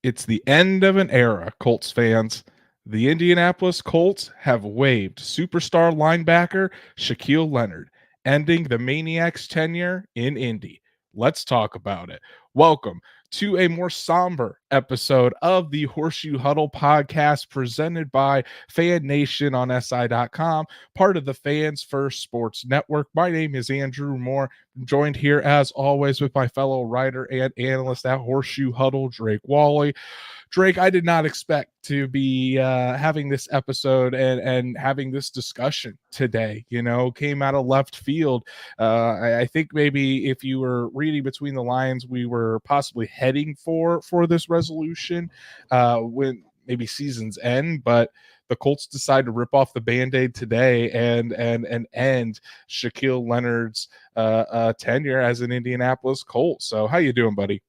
It's the end of an era, Colts fans. The Indianapolis Colts have waived superstar linebacker Shaquille Leonard, ending the Maniac's tenure in Indy. Let's talk about it. Welcome to a more somber episode of the Horseshoe Huddle podcast presented by Fan Nation on SI.com, part of the Fans First Sports Network. My name is Andrew Moore, joined here as always with my fellow writer and analyst at Horseshoe Huddle, Drake Wally. Drake, I did not expect to be having this episode and having this discussion today. Came out of left field. I think maybe if you were reading between the lines, we were possibly heading for this resolution when maybe season's end, but the Colts decide to rip off the Band-Aid today and end Shaquille Leonard's tenure as an Indianapolis Colt. So how you doing, buddy?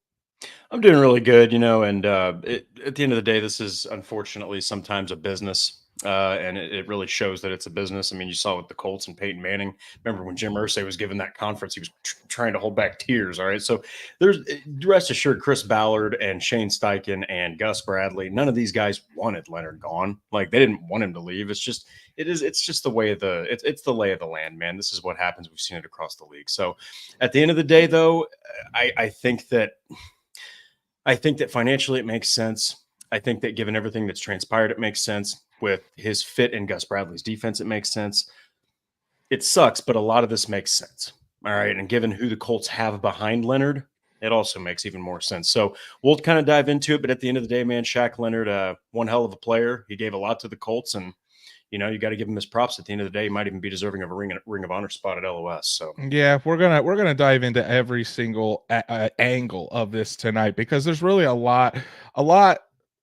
I'm doing really good, and at the end of the day, this is unfortunately sometimes a business, and it really shows that it's a business. I mean, you saw with the Colts and Peyton Manning. Remember when Jim Irsay was given that conference, he was trying to hold back tears, all right? So there's rest assured, Chris Ballard and Shane Steichen and Gus Bradley, none of these guys wanted Leonard gone. Like, they didn't want him to leave. It's just the way of it's the lay of the land, man. This is what happens. We've seen it across the league. So at the end of the day, though, I think that financially it makes sense. I think that given everything that's transpired, it makes sense. With his fit in Gus Bradley's defense, it makes sense. It sucks, but a lot of this makes sense. All right. And given who the Colts have behind Leonard, it also makes even more sense. So we'll kind of dive into it. But at the end of the day, man, Shaq Leonard, one hell of a player. He gave a lot to the Colts, and you got to give him his props. At the end of the day, he might even be deserving of a Ring of Honor spot at LOS. So yeah, we're gonna dive into every single angle of this tonight, because there's really a lot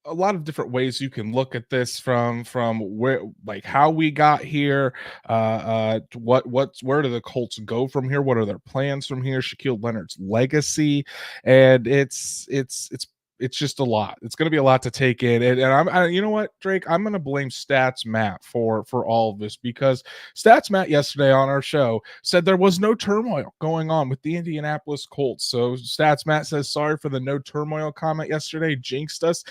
of different ways you can look at this from where, like, how we got here, where do the Colts go from here, what are their plans from here, Shaquille Leonard's legacy, and it's just a lot. It's going to be a lot to take in, and you know what, Drake, I'm going to blame Stats Matt for all of this, because Stats Matt yesterday on our show said there was no turmoil going on with the Indianapolis Colts. So Stats Matt says sorry for the no turmoil comment yesterday, jinxed us.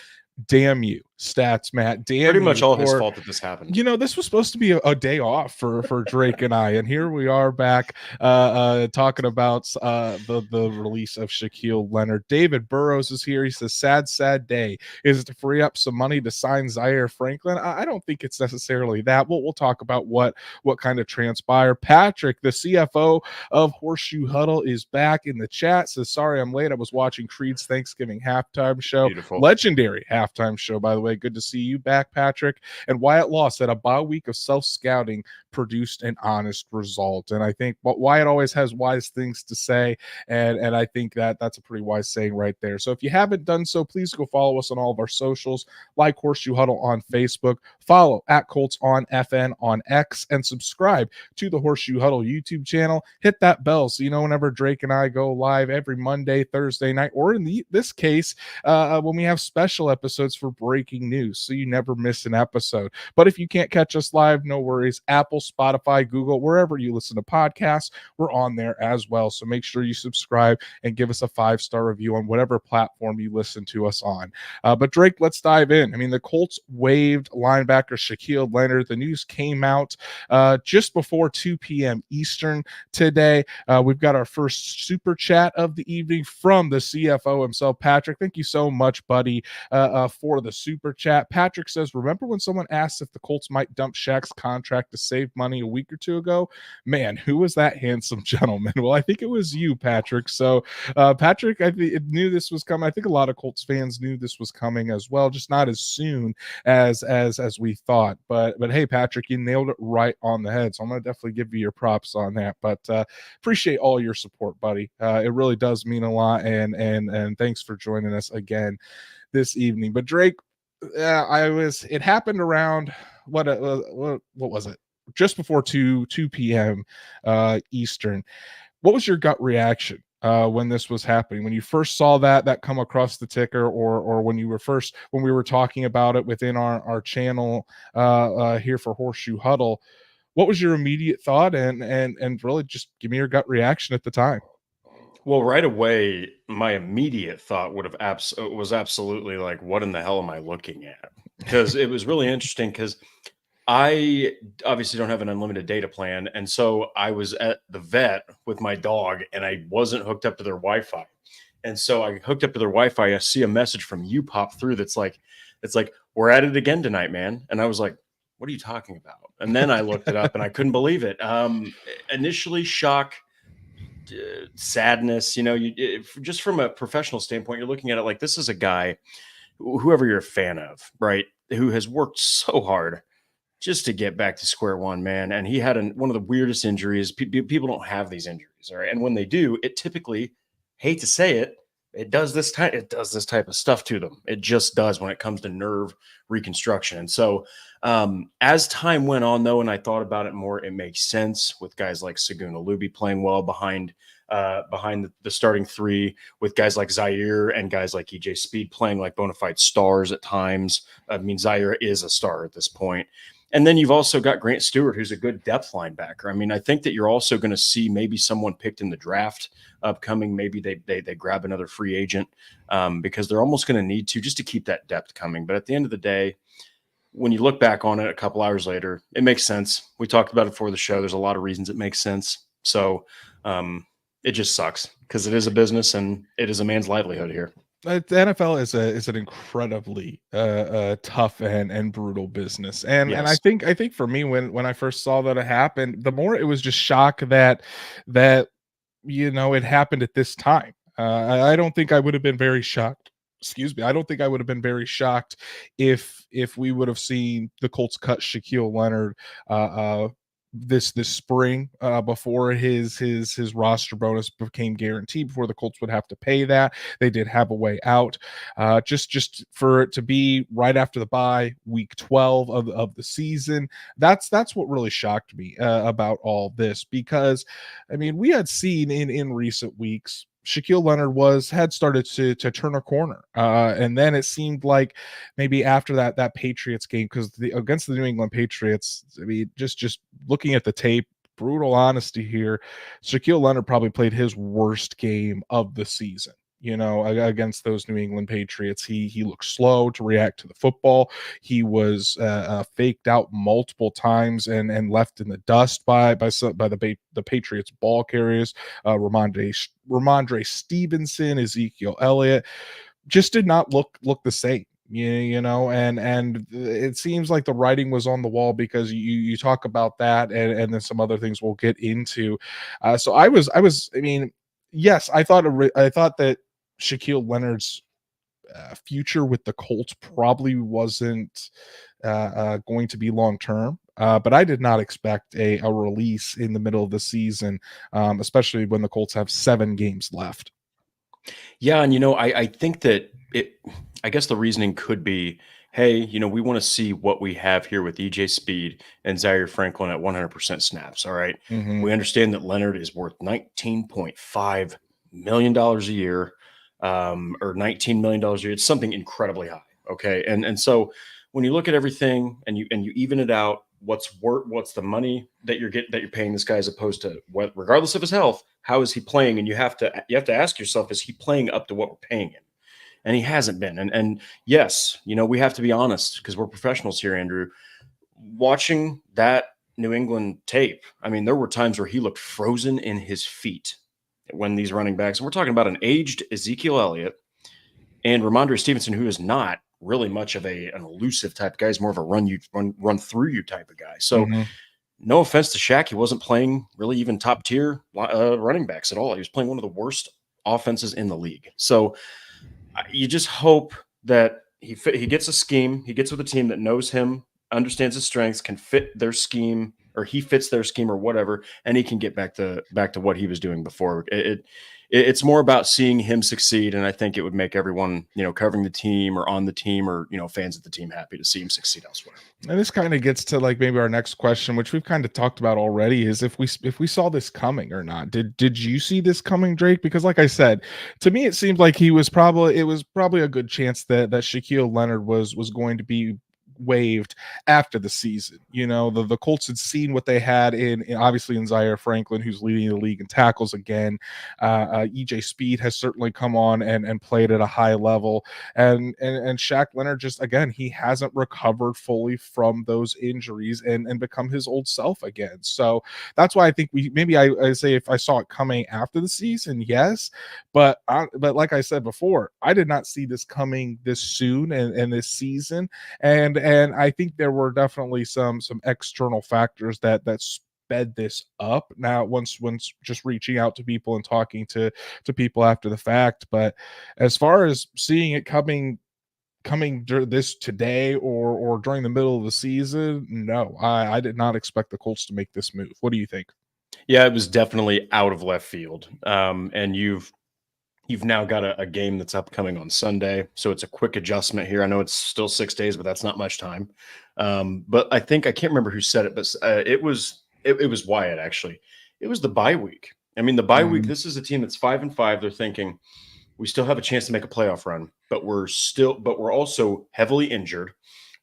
Damn you, Stats Matt. Damn, pretty much all his for, fault that this happened. This was supposed to be a day off for Drake and I, and here we are back talking about the release of Shaquille Leonard. David Burrows is here. He says, sad day. Is it to free up some money to sign Zaire Franklin? I don't think it's necessarily that. We'll talk about what kind of transpired. Patrick, the CFO of Horseshoe Huddle, is back in the chat. Says, sorry I'm late. I was watching Creed's Thanksgiving halftime show. Beautiful. Legendary halftime show, by the way. Good to see you back, Patrick. And Wyatt Law said a bye week of self-scouting produced an honest result. And I think Wyatt always has wise things to say, and I think that's a pretty wise saying right there. So if you haven't done so, please go follow us on all of our socials, like Horseshoe Huddle on Facebook, follow at Colts on FN on X, and subscribe to the Horseshoe Huddle YouTube channel. Hit that bell so you know whenever Drake and I go live every Monday, Thursday night, or in this case, when we have special episodes for breaking news, so you never miss an episode. But if you can't catch us live, no worries. Apple, Spotify, Google, wherever you listen to podcasts, we're on there as well. So make sure you subscribe and give us a 5-star review on whatever platform you listen to us on. But Drake, let's dive in. I mean, the Colts waived linebacker Shaquille Leonard. The news came out just before 2 p.m. Eastern today. We've got our first super chat of the evening from the CFO himself, Patrick. Thank you so much, buddy, for the super chat. Patrick says, remember when someone asked if the Colts might dump Shaq's contract to save money a week or two ago? Man, who was that handsome gentleman? Well, I think it was you, Patrick. So Patrick, I knew this was coming. I think a lot of Colts fans knew this was coming as well, just not as soon as we thought. But hey, Patrick, you nailed it right on the head. So I'm going to definitely give you your props on that. But appreciate all your support, buddy. It really does mean a lot. And thanks for joining us again this evening. But Drake, it happened around what was it? Just before 2 p.m. Eastern. What was your gut reaction when this was happening? When you first saw that come across the ticker, or when we were talking about it within our channel here for Horseshoe Huddle, what was your immediate thought, and really just give me your gut reaction at the time? Well, right away, my immediate thought would have was absolutely like, what in the hell am I looking at? Because it was really interesting because I obviously don't have an unlimited data plan. And so I was at the vet with my dog and I wasn't hooked up to their Wi-Fi. And so I hooked up to their Wi-Fi. I see a message from you pop through it's like, we're at it again tonight, man. And I was like, what are you talking about? And then I looked it up and I couldn't believe it. Initially shock, sadness, just from a professional standpoint, you're looking at it like this is a guy, whoever you're a fan of, right, who has worked so hard just to get back to square one, man. And he had one of the weirdest injuries. People don't have these injuries, all right? And when they do, it typically, hate to say it, it does this type of stuff to them. It just does when it comes to nerve reconstruction. And so as time went on, though, and I thought about it more, it makes sense with guys like Saguna Luby playing well behind the starting three, with guys like Zaire and guys like EJ Speed playing like bona fide stars at times. I mean, Zaire is a star at this point. And then you've also got Grant Stewart, who's a good depth linebacker. I mean, I think that you're also going to see maybe someone picked in the draft upcoming. Maybe they grab another free agent because they're almost going to need to, just to keep that depth coming. But at the end of the day, when you look back on it a couple hours later, it makes sense. We talked about it before the show. There's a lot of reasons it makes sense. So it just sucks because it is a business and it is a man's livelihood here. The NFL is an incredibly tough and brutal business, and Yes. and I think for me when I first saw that it happened, the more it was just shock that it happened at this time. I don't think I would have been very shocked. Excuse me. I don't think I would have been very shocked if we would have seen the Colts cut Shaquille Leonard this spring before his roster bonus became guaranteed, before the Colts would have to pay that. They did have a way out. Just for it to be right after the bye, week 12 of the season, that's what really shocked me about all this, because I mean, we had seen in recent weeks Shaquille Leonard had started to turn a corner, and then it seemed like maybe after that Patriots game, because against the New England Patriots, I mean, just looking at the tape, brutal honesty here, Shaquille Leonard probably played his worst game of the season. Against those New England Patriots, he looked slow to react to the football. He was faked out multiple times and left in the dust by the Patriots ball carriers. Ramondre Stevenson, Ezekiel Elliott just did not look the same. And it seems like the writing was on the wall, because you talk about that and then some other things we'll get into. So I mean, yes, I thought that Shaquille Leonard's future with the Colts probably wasn't going to be long term, but I did not expect a release in the middle of the season, especially when the Colts have 7 games left. Yeah, and I think that I guess the reasoning could be, hey, we want to see what we have here with EJ Speed and Zaire Franklin at 100% snaps. All right. Mm-hmm. We understand that Leonard is worth $19.5 million a year, or $19 million a year. It's something incredibly high. Okay. And so when you look at everything and you even it out, what's the money that you're paying this guy, as opposed to regardless of his health, how is he playing? And you have to ask yourself, is he playing up to what we're paying him? And he hasn't been. And yes, we have to be honest, because we're professionals here, Andrew. Watching that New England tape, I mean, there were times where he looked frozen in his feet when these running backs, and we're talking about an aged Ezekiel Elliott and Ramondre Stevenson, who is not really much of an elusive type of guy. He's more of a run through you type of guy. So no offense to Shaq, he wasn't playing really even top tier running backs at all. He was playing one of the worst offenses in the league. So you just hope that he gets a scheme. He gets with a team that knows him, understands his strengths, can fit their scheme, or he fits their scheme or whatever, and he can get back to what he was doing before. It's more about seeing him succeed, and I think it would make everyone, covering the team or on the team or, fans of the team happy to see him succeed elsewhere. And this kind of gets to like maybe our next question, which we've kind of talked about already, is if we saw this coming or not. Did you see this coming, Drake? Because like I said, to me, it seemed like it was probably a good chance that Shaquille Leonard was going to be waived after the season. You know, the Colts had seen what they had obviously in Zaire Franklin, who's leading the league in tackles again. EJ Speed has certainly come on and played at a high level, and Shaq Leonard, just again, he hasn't recovered fully from those injuries and become his old self again. So that's why I think I say if I saw it coming after the season, yes, but like I said before, I did not see this coming this soon and this season, and I think there were definitely some external factors that sped this up. Now, once just reaching out to people and talking to people after the fact, but as far as seeing it coming this today or during the middle of the season, no, I did not expect the Colts to make this move. What do you think? Yeah, it was definitely out of left field. And you've now got a game that's upcoming on Sunday, so it's a quick adjustment here. I know it's still 6 days, but that's not much time. But I can't remember who said it, but it was Wyatt actually. It was the bye week. I mean, the bye week. This is a team that's 5-5. They're thinking we still have a chance to make a playoff run, but we're also heavily injured.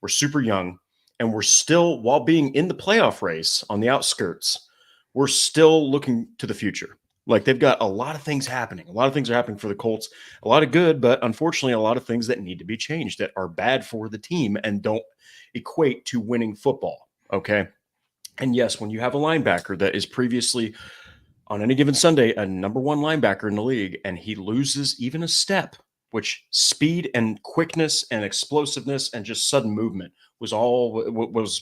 We're super young, and we're still, while being in the playoff race on the outskirts, we're still looking to the future. Like, they've got a lot of things happening. A lot of things are happening for the Colts. A lot of good, but unfortunately, a lot of things that need to be changed that are bad for the team and don't equate to winning football. Okay. And yes, when you have a linebacker that is previously on any given Sunday a number one linebacker in the league, and he loses even a step, which speed and quickness and explosiveness and just sudden movement was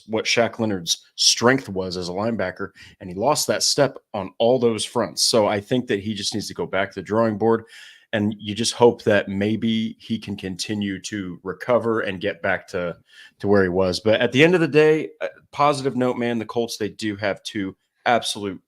what Shaq Leonard's strength was as a linebacker, and he lost that step on all those fronts. So I think that he just needs to go back to the drawing board, and you just hope that maybe he can continue to recover and get back to where he was. But at the end of the day, positive note, man, the Colts, they do have two absolute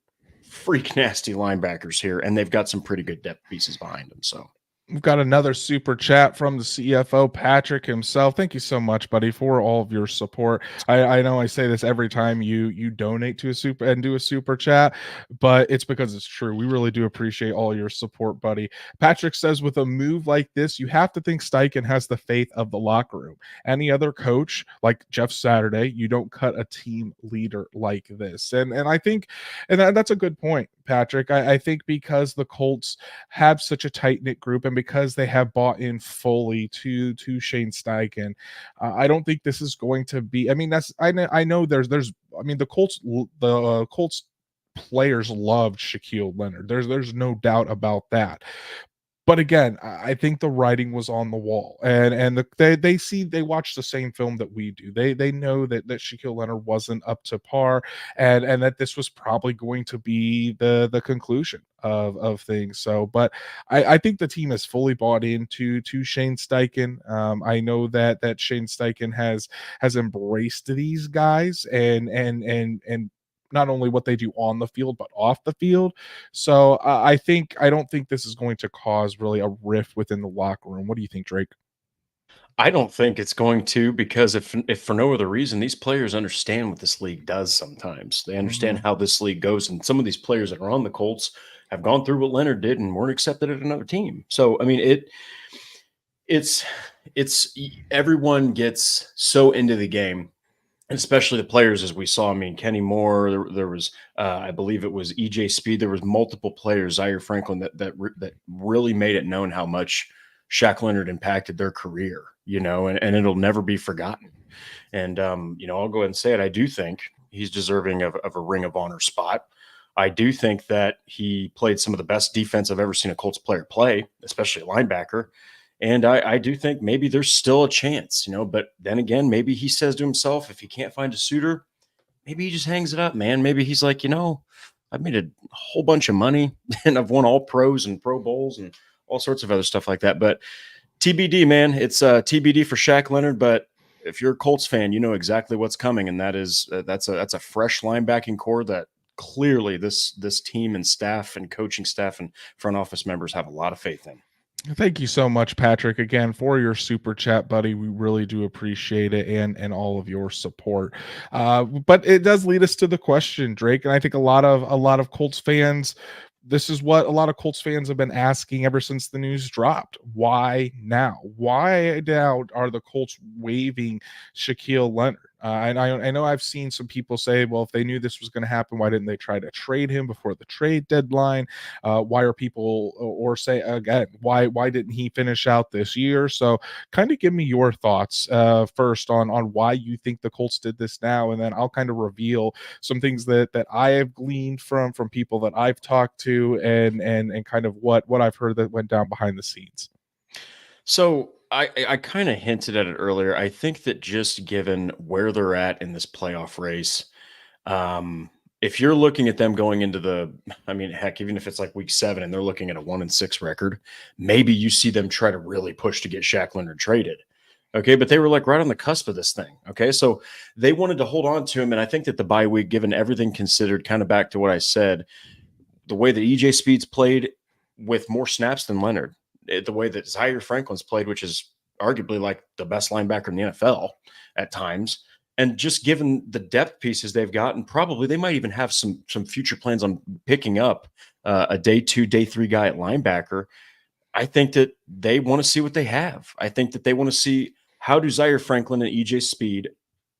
freak nasty linebackers here, and they've got some pretty good depth pieces behind them. So we've got another super chat from the CFO, Patrick himself. Thank you so much, buddy, for all of your support. I know I say this every time you donate to a super and do a super chat, but it's because it's true. We really do appreciate all your support, buddy. Patrick says, with a move like this, you have to think Steichen has the faith of the locker room. Any other coach, like Jeff Saturday, you don't cut a team leader like this. And I think, and that's a good point, Patrick. I think because the Colts have such a tight-knit group, and because they have bought in fully to Shane Steichen, I don't think this is going to be. I mean, I know there's. I mean, the Colts players loved Shaquille Leonard. There's no doubt about that. But again, I think the writing was on the wall, and they watch the same film that we do. They know that Shaquille Leonard wasn't up to par, and that this was probably going to be the conclusion of things. So, but I think the team has fully bought into Shane Steichen. I know that Shane Steichen has embraced these guys and not only what they do on the field, but off the field. So I don't think this is going to cause really a rift within the locker room. What do you think, Drake? I don't think it's going to, because if for no other reason, these players understand what this league does sometimes. They understand how this league goes. And some of these players that are on the Colts have gone through what Leonard did and weren't accepted at another team. So, I mean, it's everyone gets so into the game, especially the players, as we saw. I mean, Kenny Moore, there was, I believe it was EJ Speed. There was multiple players, Zaire Franklin, that really made it known how much Shaq Leonard impacted their career, and it'll never be forgotten. And, I'll go ahead and say it. I do think he's deserving of a Ring of Honor spot. I do think that he played some of the best defense I've ever seen a Colts player play, especially a linebacker. And I do think maybe there's still a chance, but then again, maybe he says to himself, if he can't find a suitor, maybe he just hangs it up, man. Maybe he's like, I've made a whole bunch of money and I've won all pros and Pro Bowls and all sorts of other stuff like that. But TBD, man, it's TBD for Shaq Leonard. But if you're a Colts fan, you know exactly what's coming. And that is, that's a fresh linebacking core that clearly this team and staff and coaching staff and front office members have a lot of faith in. Thank you so much, Patrick, again, for your super chat, buddy. We really do appreciate it and all of your support. But it does lead us to the question, Drake, and I think a lot of Colts fans this is what a lot of Colts fans have been asking ever since the news dropped. Why now? Why now are the Colts waiving Shaquille Leonard? And I know I've seen some people say, well, if they knew this was going to happen, why didn't they try to trade him before the trade deadline? Why are people, or say again, why didn't he finish out this year? So kind of give me your thoughts first on why you think the Colts did this now, and then I'll kind of reveal some things that I have gleaned from people that I've talked to, and kind of what I've heard that went down behind the scenes. So I kind of hinted at it earlier. I think that just given where they're at in this playoff race, if you're looking at them going into I mean, heck, even if it's like week 7 and they're looking at a 1-6 record, maybe you see them try to really push to get Shaq Leonard traded. Okay, but they were like right on the cusp of this thing. Okay, so they wanted to hold on to him, and I think that the bye week, given everything considered, kind of back to what I said, the way that EJ Speed's played with more snaps than Leonard, the way that Zaire Franklin's played, which is arguably like the best linebacker in the NFL at times, and just given the depth pieces they've gotten, probably they might even have some future plans on picking up a day 2, day 3 guy at linebacker. I think that they want to see what they have. I think that they want to see, how do Zaire Franklin and EJ Speed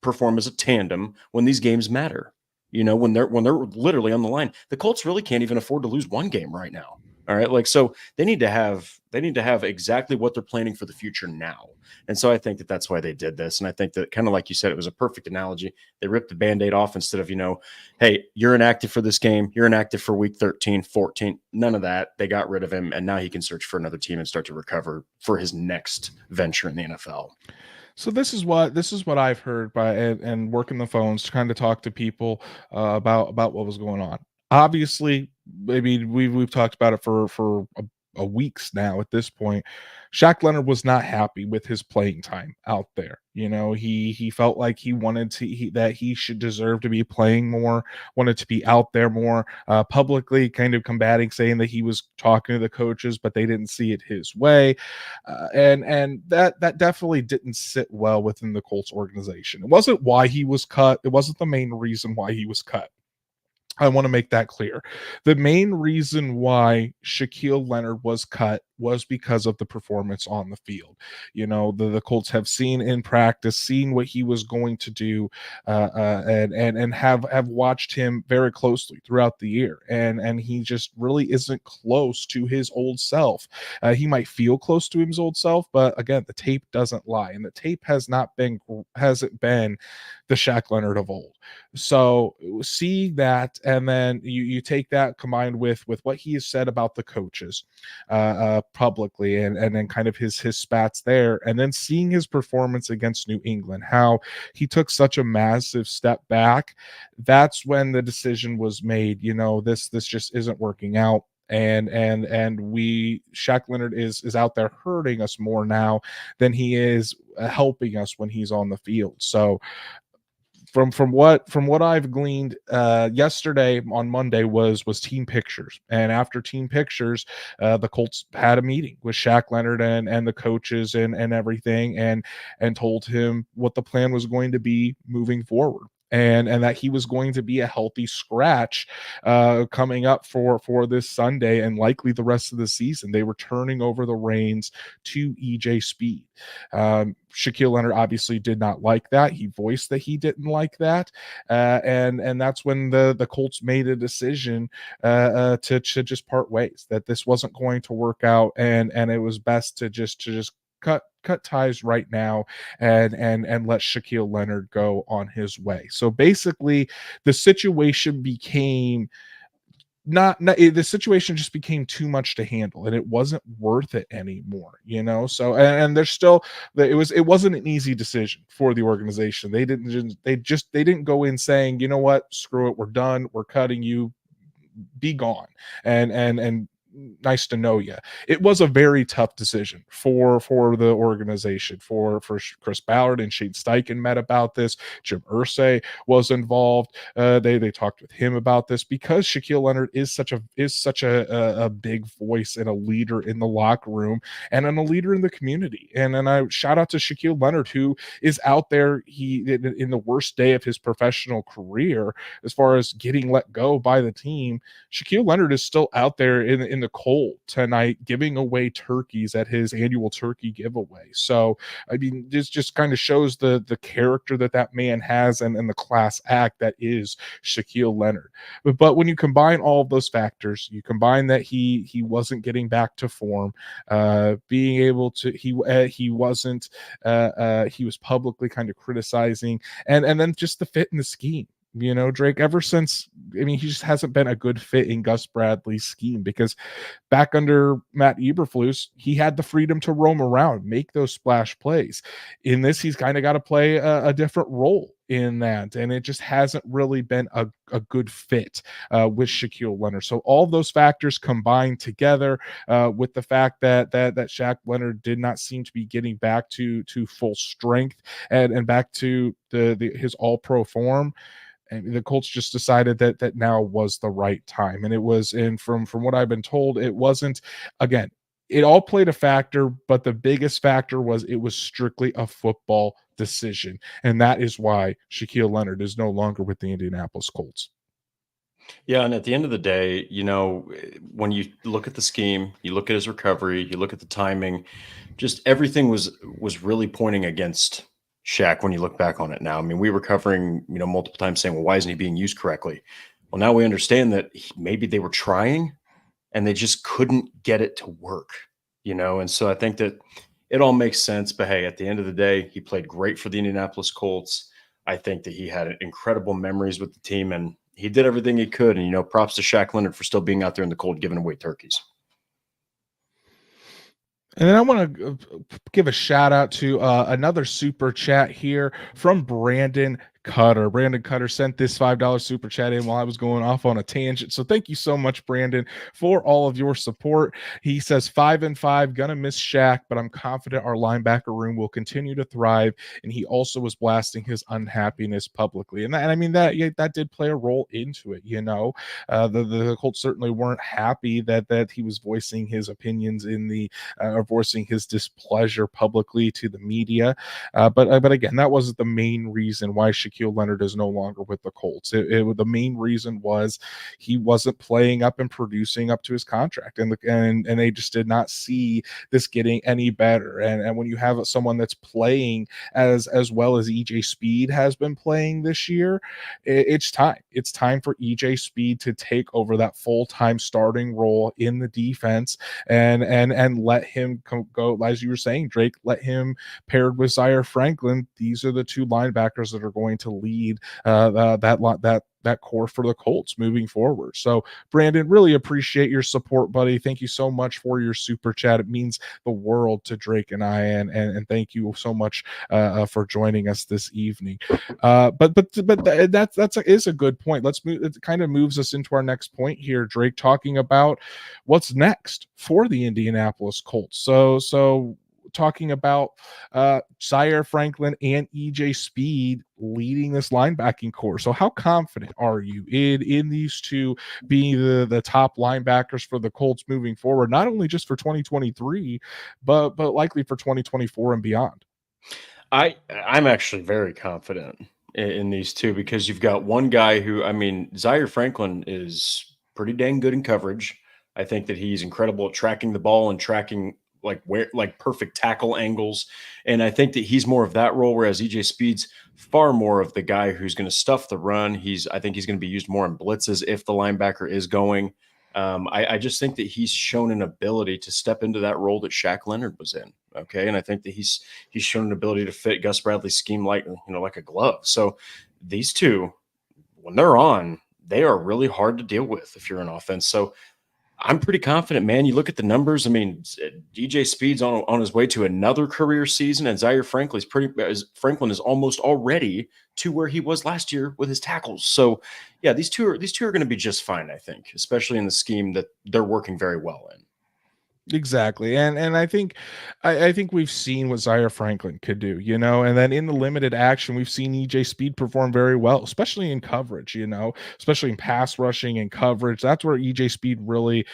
perform as a tandem when these games matter? You know, when they're literally on the line. The Colts really can't even afford to lose one game right now. All right, like, so they need to have exactly what they're planning for the future now. And so I think that that's why they did this. And I think that, kind of like you said, it was a perfect analogy. They ripped the Band-Aid off instead of, hey, you're inactive for this game, you're inactive for week 13, 14. None of that. They got rid of him, and now he can search for another team and start to recover for his next venture in the NFL. So this is what I've heard by and working the phones to kind of talk to people about what was going on. Obviously, maybe we've talked about it for a weeks now at this point. Shaq Leonard was not happy with his playing time out there. He felt like he wanted that he should deserve to be playing more, wanted to be out there more, publicly kind of combating, saying that he was talking to the coaches, but they didn't see it his way. And that definitely didn't sit well within the Colts organization. It wasn't why he was cut. It wasn't the main reason why he was cut. I want to make that clear. The main reason why Shaquille Leonard was cut was because of the performance on the field. The Colts have seen in practice, seen what he was going to do, and have watched him very closely throughout the year. And he just really isn't close to his old self. He might feel close to his old self, but again, the tape doesn't lie, and the tape hasn't been the Shaq Leonard of old. So see that, and then you take that combined with what he has said about the coaches publicly, and then kind of his spats there, and then seeing his performance against New England, how he took such a massive step back. That's when the decision was made. This just isn't working out. And Shaq Leonard is out there hurting us more now than he is helping us when he's on the field. So from what I've gleaned, yesterday on Monday was team pictures, and after team pictures, the Colts had a meeting with Shaq Leonard and the coaches and everything, and told him what the plan was going to be moving forward. And that he was going to be a healthy scratch coming up for this Sunday and likely the rest of the season. They were turning over the reins to EJ Speed. Shaquille Leonard obviously did not like that. He voiced that he didn't like that, and that's when the Colts made a decision to just part ways. That this wasn't going to work out, and it was best to just cut ties right now and let Shaquille Leonard go on his way. So basically, the situation became the situation just became too much to handle, and it wasn't worth it anymore. So and there's still, it wasn't an easy decision for the organization. They didn't go in saying, what, screw it, we're done, we're cutting you, be gone, and nice to know you. It was a very tough decision for the organization, for Chris Ballard and Shane Steichen met about this. Jim Irsay was involved. They talked with him about this because Shaquille Leonard is such a big voice and a leader in the locker room and a leader in the community. And I shout out to Shaquille Leonard, who is out there in the worst day of his professional career as far as getting let go by the team. Shaquille Leonard is still out there in the cold tonight giving away turkeys at his annual turkey giveaway. So I mean, this just kind of shows the character that man has and the class act that is Shaquille Leonard. But when you combine all of those factors, you combine that he wasn't getting back to form, being able to he wasn't he was publicly kind of criticizing, and then just the fit in the scheme. Drake, ever since, I mean, he just hasn't been a good fit in Gus Bradley's scheme, because back under Matt Eberflus, he had the freedom to roam around, make those splash plays. In this, he's kind of got to play a different role in that, and it just hasn't really been a good fit with Shaquille Leonard. So all those factors combined together with the fact that Shaq Leonard did not seem to be getting back to full strength and back to his all-pro form. And the Colts just decided that now was the right time. And it was, and from what I've been told, it wasn't, again, it all played a factor, but the biggest factor was it was strictly a football decision. And that is why Shaquille Leonard is no longer with the Indianapolis Colts. Yeah, and at the end of the day, when you look at the scheme, you look at his recovery, you look at the timing, just everything was really pointing against Shaq when you look back on it now. I mean, we were covering, multiple times saying, well, why isn't he being used correctly? Well, now we understand that maybe they were trying and they just couldn't get it to work, And so I think that it all makes sense. But hey, at the end of the day, he played great for the Indianapolis Colts. I think that he had incredible memories with the team, and he did everything he could. And, props to Shaq Leonard for still being out there in the cold, giving away turkeys. And then I want to give a shout out to another super chat here from Brandon Cutter. Brandon Cutter sent this $5 super chat in while I was going off on a tangent. So thank you so much, Brandon, for all of your support. He says 5-5, gonna miss Shaq, but I'm confident our linebacker room will continue to thrive. And he also was blasting his unhappiness publicly. And I mean, that did play a role into it. The Colts certainly weren't happy that he was voicing his opinions or voicing his displeasure publicly to the media. But again, that wasn't the main reason why Shaquille Leonard is no longer with the Colts. The main reason was he wasn't playing up and producing up to his contract, and they just did not see this getting any better. And when you have someone that's playing as well as EJ Speed has been playing this year, it's time. It's time for EJ Speed to take over that full-time starting role in the defense and let him go, as you were saying, Drake, let him paired with Zaire Franklin. These are the two linebackers that are going to lead that core for the Colts moving forward. So, Brandon, really appreciate your support, buddy. Thank you so much for your super chat. It means the world to Drake and I, and thank you so much for joining us this evening. But that is a good point. Let's move. It kind of moves us into our next point here, Drake, talking about what's next for the Indianapolis Colts. So talking about Zaire Franklin and EJ Speed leading this linebacking core. So how confident are you in these two being the top linebackers for the Colts moving forward, not only just for 2023, but likely for 2024 and beyond? I'm actually very confident in these two, because you've got one guy who, I mean, Zaire Franklin is pretty dang good in coverage. I think that he's incredible at tracking the ball and tracking like perfect tackle angles. And I think that he's more of that role, whereas EJ Speed's far more of the guy who's going to stuff the run. I think he's going to be used more in blitzes if the linebacker is going. I just think that he's shown an ability to step into that role that Shaq Leonard was in. Okay. And I think that he's shown an ability to fit Gus Bradley's scheme like a glove. So these two, when they're on, they are really hard to deal with if you're an offense. So I'm pretty confident, man. You look at the numbers. I mean, DJ Speed's on his way to another career season, and Zaire Franklin is almost already to where he was last year with his tackles. So, yeah, these two are going to be just fine, I think, especially in the scheme that they're working very well in. Exactly. And I think we've seen what Zaire Franklin could do, and then in the limited action, we've seen EJ Speed perform very well, especially in coverage, especially in pass rushing and coverage. That's where EJ Speed really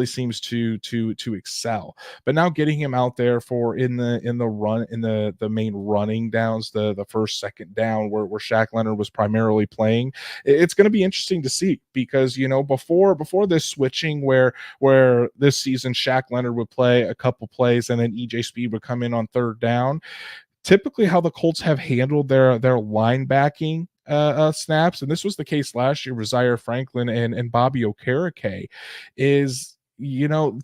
seems to excel. But now getting him out there for in the main running downs, the first, second down where Shaq Leonard was primarily playing, it's going to be interesting to see because before this switching where this season Shaq Leonard would play a couple plays and then EJ Speed would come in on third down. Typically how the Colts have handled their linebacking snaps, and this was the case last year with Zaire Franklin and Bobby Okereke, is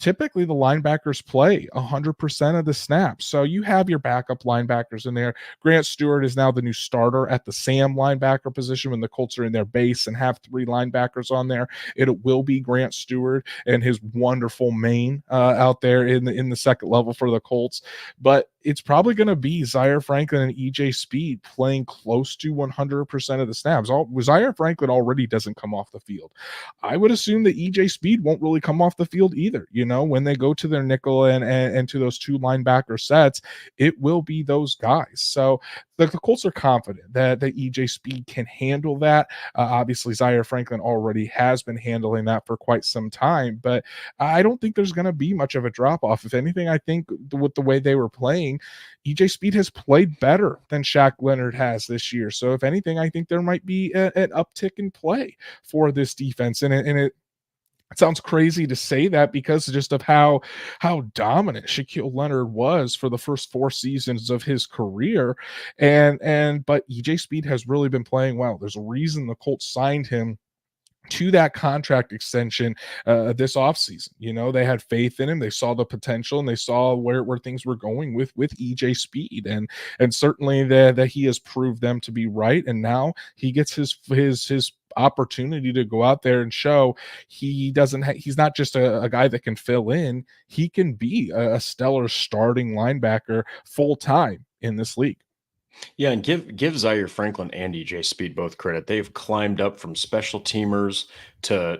typically the linebackers play 100% of the snaps. So you have your backup linebackers in there. Grant Stewart is now the new starter at the Sam linebacker position when the Colts are in their base and have three linebackers on there. It will be Grant Stewart and his wonderful mane out there in the second level for the Colts. But it's probably going to be Zaire Franklin and EJ Speed playing close to 100% of the snaps. Zaire Franklin already doesn't come off the field. I would assume that EJ Speed won't really come off the field either. When they go to their nickel and to those two linebacker sets, it will be those guys. So the Colts are confident that EJ Speed can handle that. Obviously, Zaire Franklin already has been handling that for quite some time, but I don't think there's going to be much of a drop off. If anything, I think with the way they were playing, EJ Speed has played better than Shaq Leonard has this year. So if anything, I think there might be an uptick in play for this defense. And it sounds crazy to say that because just of how dominant Shaquille Leonard was for the first 4 seasons of his career. But EJ Speed has really been playing well. There's a reason the Colts signed him to that contract extension this offseason. They had faith in him. They saw the potential and they saw where things were going with EJ Speed. And certainly that he has proved them to be right. And now he gets his opportunity to go out there and show he's not just a guy that can fill in. He can be a stellar starting linebacker full time in this league. Yeah, and give Zaire Franklin and EJ Speed both credit. They've climbed up from special teamers to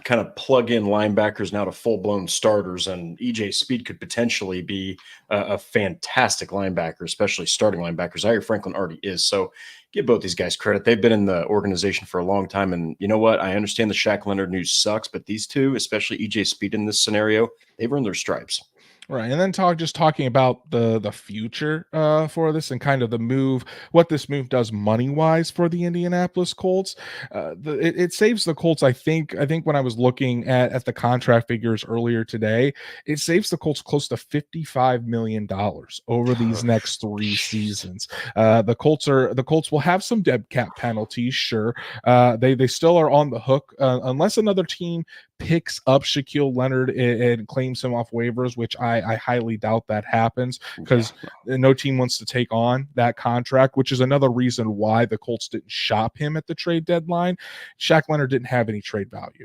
kind of plug in linebackers now to full blown starters. And EJ Speed could potentially be a fantastic linebacker, especially starting linebacker. Zaire Franklin already is. So give both these guys credit. They've been in the organization for a long time. And you know what? I understand the Shaq Leonard news sucks, but these two, especially EJ Speed in this scenario, they've earned their stripes. Right. And then talking about the future for this and kind of what this move does money wise for the Indianapolis Colts. It saves the Colts. I think when I was looking at the contract figures earlier today, it saves the Colts close to $55 million over these next 3 seasons. The Colts will have some dead cap penalties. Sure. They still are on the hook unless another team picks up Shaquille Leonard and claims him off waivers, which I highly doubt that happens because no team wants to take on that contract, which is another reason why the Colts didn't shop him at the trade deadline. Shaq Leonard didn't have any trade value,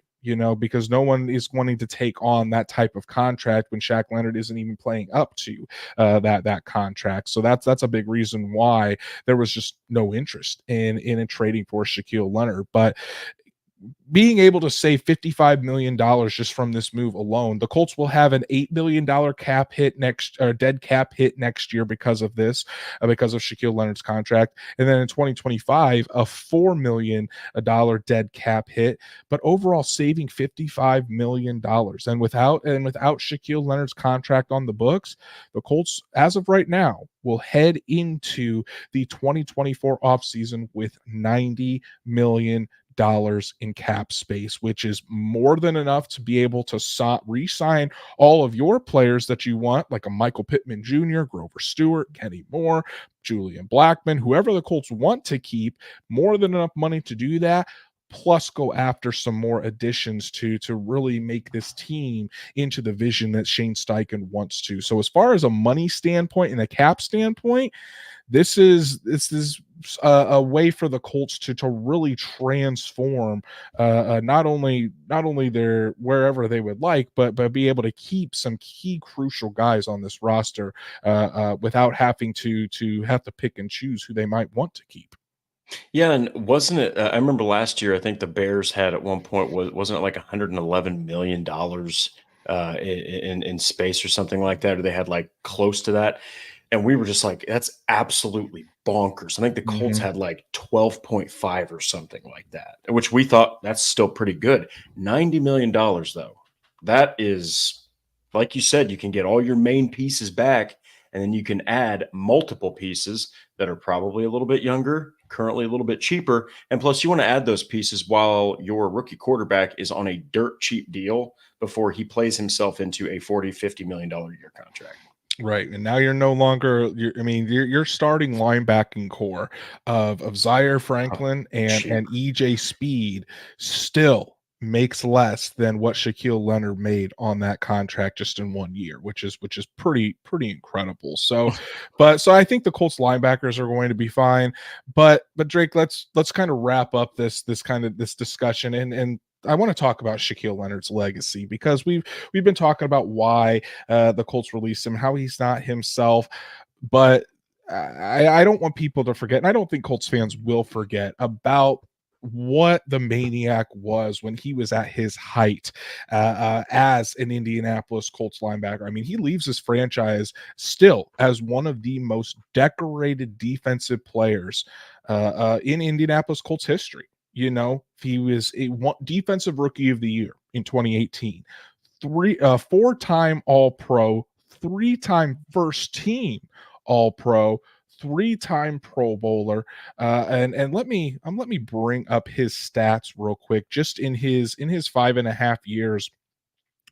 because no one is wanting to take on that type of contract when Shaq Leonard isn't even playing up to that contract. So that's a big reason why there was just no interest in trading for Shaquille Leonard. But being able to save $55 million just from this move alone, the Colts will have an $8 million dead cap hit next year because of this, because of Shaquille Leonard's contract. And then in 2025, a $4 million dead cap hit, but overall saving $55 million. And without Shaquille Leonard's contract on the books, the Colts, as of right now, will head into the 2024 offseason with $90 million in cap space, which is more than enough to be able to re-sign all of your players that you want, like a Michael Pittman Jr., Grover Stewart, Kenny Moore, Julian Blackmon, whoever the Colts want to keep. More than enough money to do that, plus go after some more additions to really make this team into the vision that Shane Steichen wants to. So as far as a money standpoint and a cap standpoint, this is a way for the Colts to really transform not only their wherever they would like, but be able to keep some key crucial guys on this roster without having to have to pick and choose who they might want to keep. Yeah, and wasn't it? I remember last year. I think the Bears had at one point wasn't it like $111 million in space or something like that, or they had like close to that, and we were just like, that's absolutely bonkers. I think the Colts Mhm. had like 12.5 or something like that, which we thought that's still pretty good. $90 million though, that is, like you said, you can get all your main pieces back, and then you can add multiple pieces that are probably a little bit younger, currently a little bit cheaper. And plus, you want to add those pieces while your rookie quarterback is on a dirt cheap deal before he plays himself into a $40-50 million a year contract. Right, and now you're no longer. You're starting linebacking core of Zaire Oh, Franklin cheap. and EJ Speed still makes less than what Shaquille Leonard made on that contract just in 1 year, which is pretty incredible. So, so I think the Colts linebackers are going to be fine. But Drake, let's kind of wrap up this discussion, and I want to talk about Shaquille Leonard's legacy, because we've been talking about why the Colts released him, how he's not himself. But I don't want people to forget, and I don't think Colts fans will forget about what the maniac was when he was at his height as an Indianapolis Colts linebacker. I mean, he leaves his franchise still as one of the most decorated defensive players in Indianapolis Colts history. You know, he was a defensive rookie of the year in 2018, four-time All-Pro, three-time first team All-Pro, three-time Pro Bowler, and let me bring up his stats real quick, just in his 5.5 years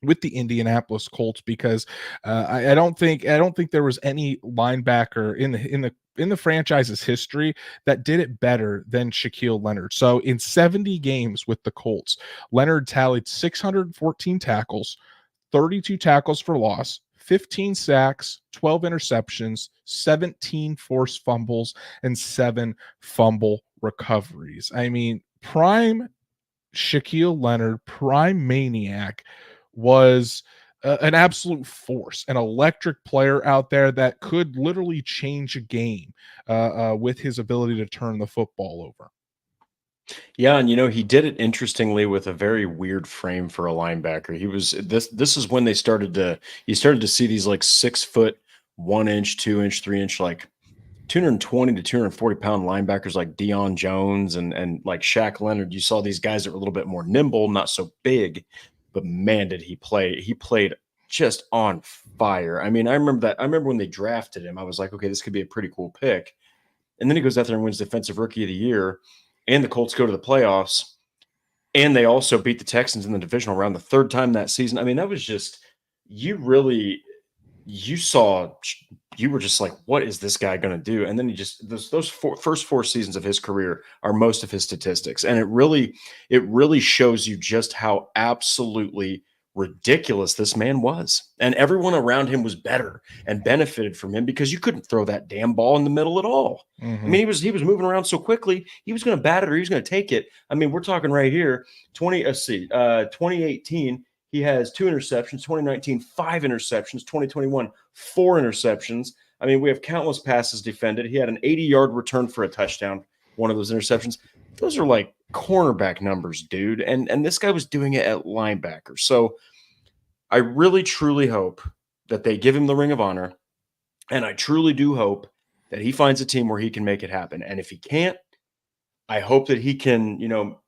with the Indianapolis Colts, because I don't think there was any linebacker in the franchise's history that did it better than Shaquille Leonard. So in 70 games with the Colts, Leonard tallied 614 tackles, 32 tackles for loss, 15 sacks, 12 interceptions, 17 forced fumbles, and 7 fumble recoveries. I mean, prime Shaquille Leonard, prime maniac, was an absolute force, an electric player out there that could literally change a game with his ability to turn the football over. Yeah, and he did it interestingly with a very weird frame for a linebacker. He was this is when they started to you started to see these like 6 foot, 1 inch, 2 inch, 3 inch, like 220 to 240 pound linebackers like Deion Jones and like Shaq Leonard. You saw these guys that were a little bit more nimble, not so big, but man, did he play. He played just on fire. I mean, I remember when they drafted him, I was like, okay, this could be a pretty cool pick. And then he goes out there and wins Defensive Rookie of the Year, and the Colts go to the playoffs, and they also beat the Texans in the divisional round the third time that season. I mean, that was just you really you saw you were just like, what is this guy going to do? And then he just first 4 seasons of his career are most of his statistics, and it really shows you just how absolutely ridiculous this man was, and everyone around him was better and benefited from him because you couldn't throw that damn ball in the middle at all. I Mhm. mean, he was moving around so quickly, he was going to bat it or he was going to take it. I mean, we're talking right here, 2018, he has 2 interceptions, 2019, 5 interceptions, 2021, 4 interceptions. I mean, we have countless passes defended. He had an 80-yard return for a touchdown, one of those interceptions. Those are like cornerback numbers, dude. And this guy was doing it at linebacker. So I really truly hope that they give him the Ring of Honor. And I truly do hope that he finds a team where he can make it happen. And if he can't, I hope that he can,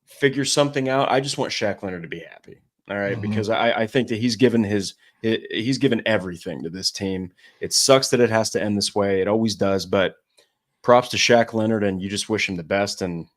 figure something out. I just want Shaq Leonard to be happy. All right. Mhm. Because I think that he's given everything to this team. It sucks that it has to end this way. It always does. But props to Shaq Leonard, and you just wish him the best. And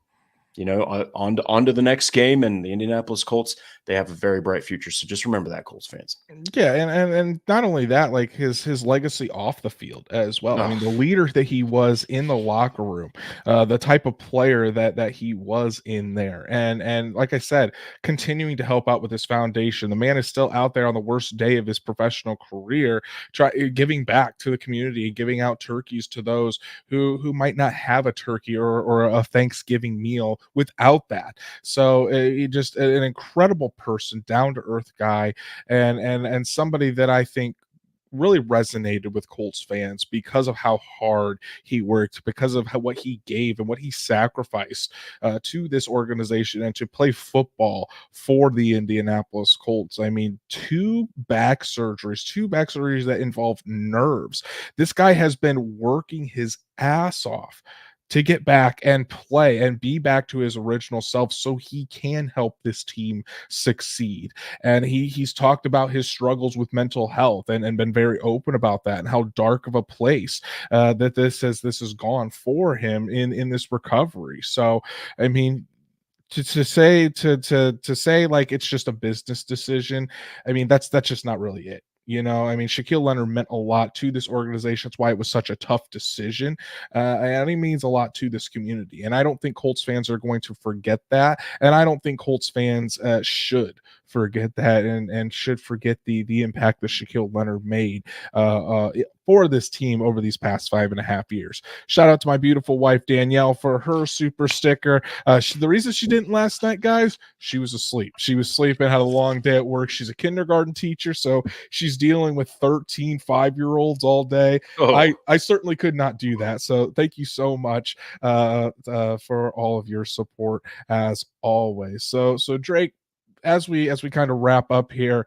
on to the next game. And the Indianapolis Colts, they have a very bright future. So just remember that, Colts fans. Yeah, and not only that, like his legacy off the field as well. I Oh, mean, the leader that he was in the locker room, the type of player that he was in there, and like I said, continuing to help out with his foundation. The man is still out there on the worst day of his professional career, giving back to the community, giving out turkeys to those who might not have a turkey or a Thanksgiving meal without that. So just an incredible person, down to earth guy, and somebody that I think really resonated with Colts fans because of how hard he worked, because of what he gave and what he sacrificed to this organization and to play football for the Indianapolis Colts. I mean, two back surgeries that involve nerves. This guy has been working his ass off to get back and play and be back to his original self so he can help this team succeed. And he's talked about his struggles with mental health and been very open about that, and how dark of a place that this has gone for him in this recovery. So I mean, to say like it's just a business decision, I mean, that's just not really it. I mean, Shaquille Leonard meant a lot to this organization. That's why it was such a tough decision. And he means a lot to this community. And I don't think Colts fans are going to forget that. And I don't think Colts fans should forget that, and should forget the impact that Shaquille Leonard made for this team over these past 5.5 years. Shout out to my beautiful wife, Danielle, for her super sticker. The reason she didn't last night, guys, she was asleep. She was sleeping, had a long day at work. She's a kindergarten teacher, so she's dealing with 13 5-year-olds all day. oh. I certainly could not do that. So thank you so much for all of your support as always. So Drake, as we kind of wrap up here,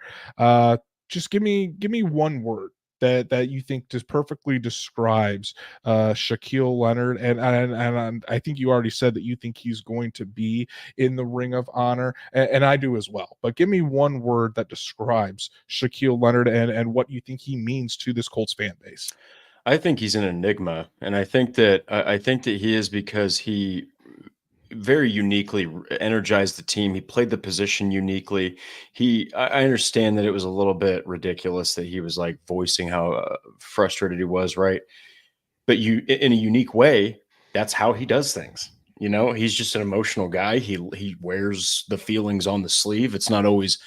just give me one word that you think just perfectly describes Shaquille Leonard, and I think you already said that you think he's going to be in the Ring of Honor, and I do as well. But give me one word that describes Shaquille Leonard and what you think he means to this Colts fan base. I think he's an enigma, and I think that he is because he very uniquely energized the team. He played the position uniquely. I understand that it was a little bit ridiculous that he was like voicing how frustrated he was, right? But in a unique way, that's how he does things. He's just an emotional guy. He wears the feelings on the sleeve. It's not always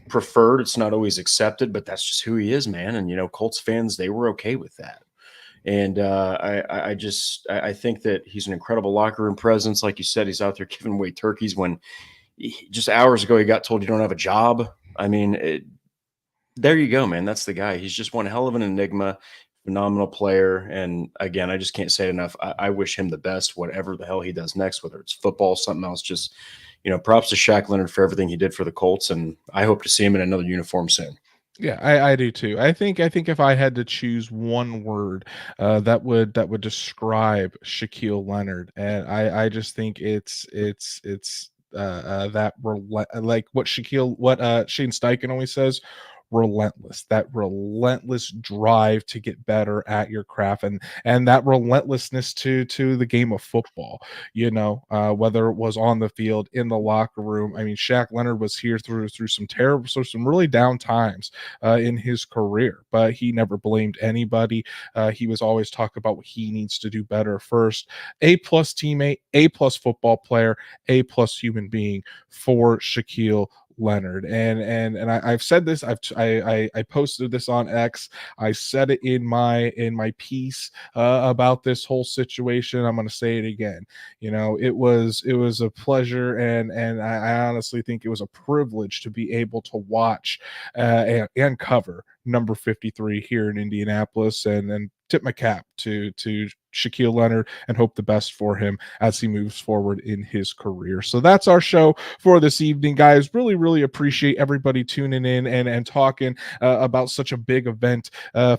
preferred. It's not always accepted, but that's just who he is, man. And Colts fans, they were okay with that. And I think that he's an incredible locker room presence. Like you said, he's out there giving away turkeys when just hours ago he got told you don't have a job. I mean, there you go, man. That's the guy. He's just one hell of an enigma, phenomenal player. And again, I just can't say it enough. I wish him the best, whatever the hell he does next, whether it's football, something else. Just, props to Shaq Leonard for everything he did for the Colts. And I hope to see him in another uniform soon. Yeah, I do too. I think if I had to choose one word that would describe Shaquille Leonard, and I just think it's like what Shane Steichen always says, relentless. That relentless drive to get better at your craft, and that relentlessness to the game of football. Whether it was on the field, in the locker room. I mean, Shaq Leonard was here through some really down times in his career, but he never blamed anybody. He was always talking about what he needs to do better first. A+ teammate, A+ football player, A+ human being for Shaquille Leonard. And I've said this. I posted this on X. I said it in my piece about this whole situation. I'm going to say it again. It was a pleasure, and I honestly think it was a privilege to be able to watch and cover number 53 here in Indianapolis, and tip my cap to Shaquille Leonard and hope the best for him as he moves forward in his career. So that's our show for this evening, guys. Really, really appreciate everybody tuning in and talking about such a big event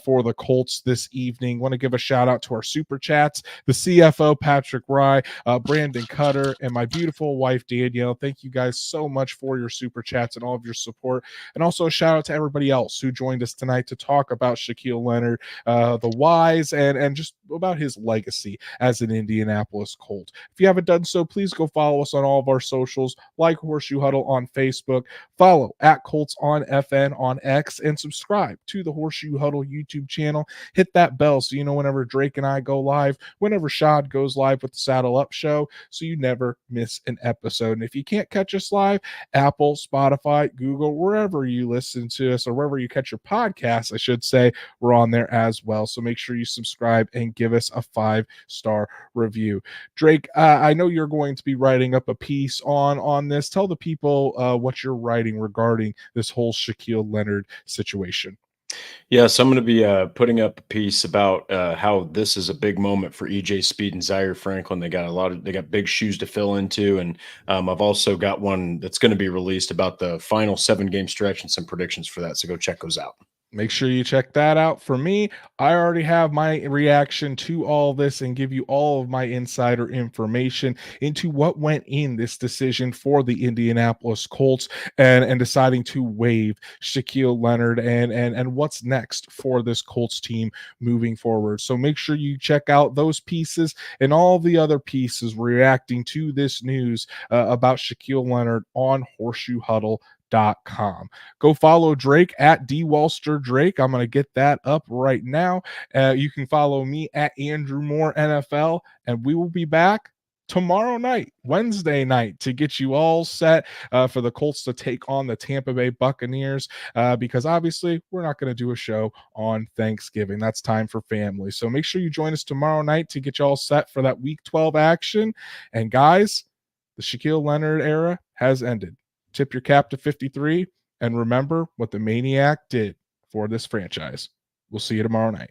for the Colts this evening. Want to give a shout out to our super chats, the CFO Patrick Rye, Brandon Cutter, and my beautiful wife Danielle. Thank you guys so much for your super chats and all of your support. And also a shout out to everybody else who joined us tonight to talk about Shaquille Leonard, the whys, and just about his legacy as an Indianapolis Colt. If you haven't done so, please go follow us on all of our socials, like Horseshoe Huddle on Facebook, follow at Colts on FN on X, and subscribe to the Horseshoe Huddle YouTube channel. Hit that bell so you know whenever Drake and I go live, whenever Shad goes live with the Saddle Up Show, so you never miss an episode. And if you can't catch us live, Apple, Spotify, Google, wherever you listen to us, or wherever you catch your podcasts, I should say, we're on there as well. So make sure you subscribe and give us a 5-star review. Drake, I know you're going to be writing up a piece on this. Tell the people what you're writing regarding this whole Shaquille Leonard situation. Yeah, so I'm going to be putting up a piece about how this is a big moment for EJ Speed and Zaire Franklin. They got big shoes to fill into, and I've also got one that's going to be released about the final 7-game stretch and some predictions for that. So go check those out. Make sure you check that out. For me, I already have my reaction to all this and give you all of my insider information into what went in this decision for the Indianapolis Colts and deciding to waive Shaquille Leonard and what's next for this Colts team moving forward. So make sure you check out those pieces and all the other pieces reacting to this news about Shaquille Leonard on Horseshoe Huddle. Go follow Drake at DWalsterDrake. I'm going to get that up right now. You can follow me at Andrew Moore NFL, and we will be back tomorrow night, Wednesday night, to get you all set for the Colts to take on the Tampa Bay Buccaneers, because obviously we're not going to do a show on Thanksgiving. That's time for family. So make sure you join us tomorrow night to get you all set for that Week 12 action. And guys, the Shaquille Leonard era has ended. Tip your cap to 53, and remember what the Maniac did for this franchise. We'll see you tomorrow night.